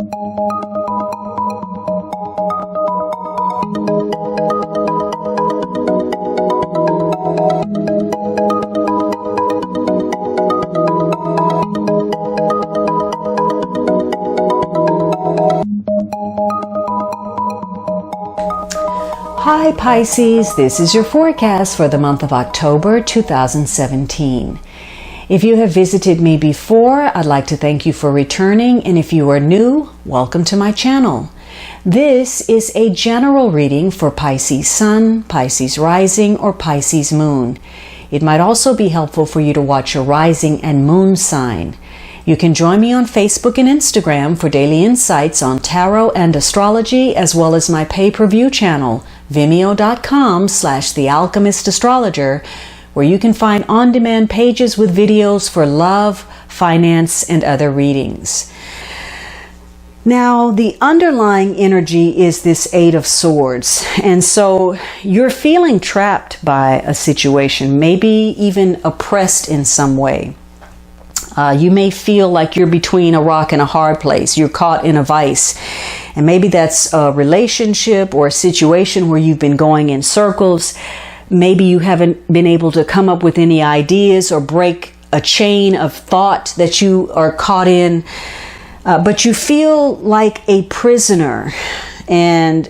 Hi Pisces, this is your forecast for the month of October 2017. If you have visited me before, I'd like to thank you for returning, and if you are new, welcome to my channel. This is a general reading for Pisces Sun, Pisces Rising, or Pisces Moon. It might also be helpful for you to watch your rising and moon sign. You can join me on Facebook and Instagram for daily insights on tarot and astrology, as well as my pay-per-view channel, vimeo.com/thealchemistastrologer, where you can find on-demand pages with videos for love, finance, and other readings. Now, the underlying energy is this Eight of Swords, and so you're feeling trapped by a situation, maybe even oppressed in some way. You may feel like you're between a rock and a hard place. You're caught in a vice. And maybe that's a relationship or a situation where you've been going in circles. Maybe you haven't been able to come up with any ideas or break a chain of thought that you are caught in. But you feel like a prisoner. And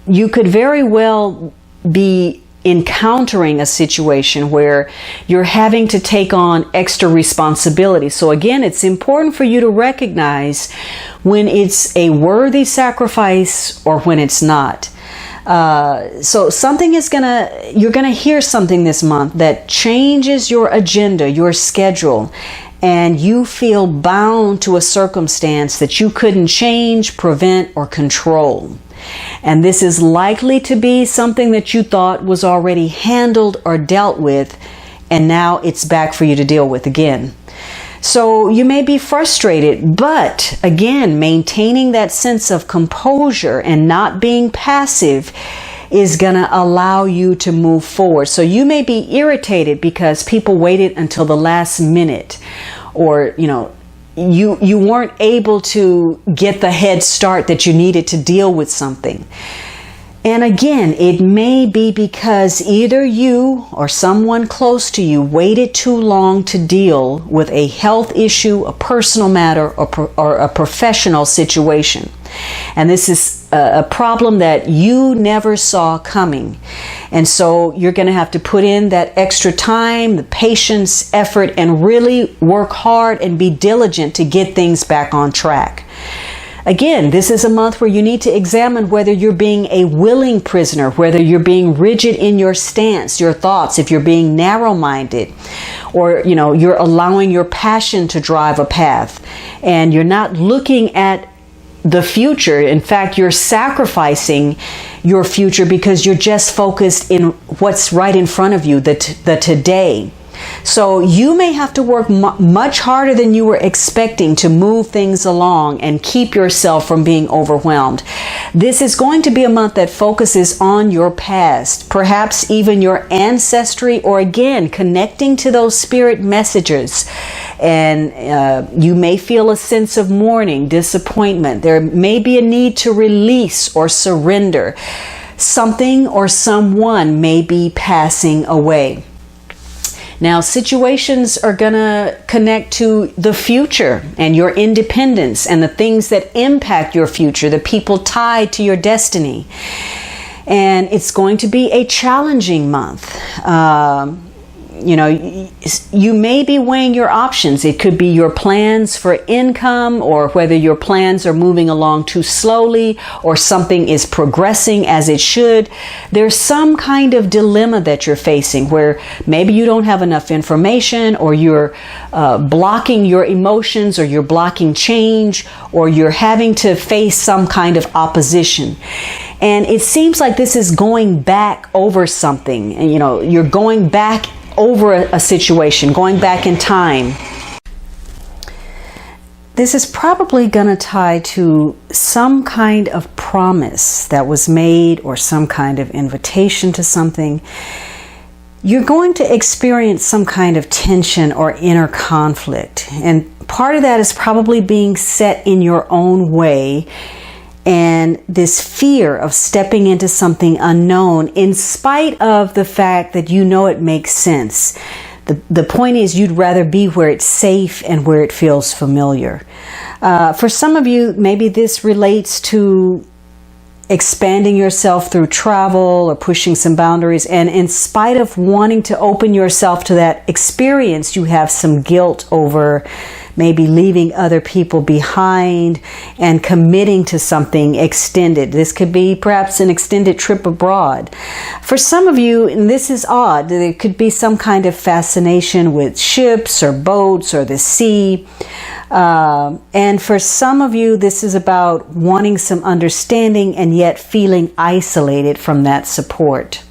you could very well be encountering a situation where you're having to take on extra responsibility. So again, it's important for you to recognize when it's a worthy sacrifice or when it's not. So something is you're gonna hear something this month that changes your agenda, your schedule, and you feel bound to a circumstance that you couldn't change, prevent, or control. And this is likely to be something that you thought was already handled or dealt with, and now it's back for you to deal with again. So you may be frustrated, but again, maintaining that sense of composure and not being passive is going to allow you to move forward. So you may be irritated because people waited until the last minute, or, you weren't able to get the head start that you needed to deal with something. And again, it may be because either you or someone close to you waited too long to deal with a health issue, a personal matter, or a professional situation. And this is a problem that you never saw coming. And so you're going to have to put in that extra time, the patience, effort, and really work hard and be diligent to get things back on track. Again, this is a month where you need to examine whether you're being a willing prisoner, whether you're being rigid in your stance, your thoughts, if you're being narrow-minded, or you're allowing your passion to drive a path, and you're not looking at the future. In fact, you're sacrificing your future because you're just focused in what's right in front of you, the today. So you may have to work much harder than you were expecting to move things along and keep yourself from being overwhelmed. This is going to be a month that focuses on your past, perhaps even your ancestry, or again, connecting to those spirit messages. And you may feel a sense of mourning, disappointment. There may be a need to release or surrender. Something or someone may be passing away. Now, situations are going to connect to the future and your independence and the things that impact your future, the people tied to your destiny. And it's going to be a challenging month. You may be weighing your options. It could be your plans for income, or whether your plans are moving along too slowly, or something is progressing as it should. There's some kind of dilemma that you're facing where maybe you don't have enough information, or you're blocking your emotions, or you're blocking change, or you're having to face some kind of opposition. And it seems like this is going back over something. And, you're going back over a situation, going back in time. This is probably going to tie to some kind of promise that was made, or some kind of invitation to something. you're going to experience some kind of tension or inner conflict. And part of that is probably being set in your own way, and this fear of stepping into something unknown in spite of the fact that you know it makes sense. The point is, you'd rather be where it's safe and where it feels familiar. For some of you, maybe this relates to expanding yourself through travel or pushing some boundaries, and in spite of wanting to open yourself to that experience, you have some guilt over maybe leaving other people behind and committing to something extended. This could be perhaps an extended trip abroad. For some of you, and this is odd, there could be some kind of fascination with ships or boats or the sea. And for some of you, this is about wanting some understanding and yet feeling isolated from that support.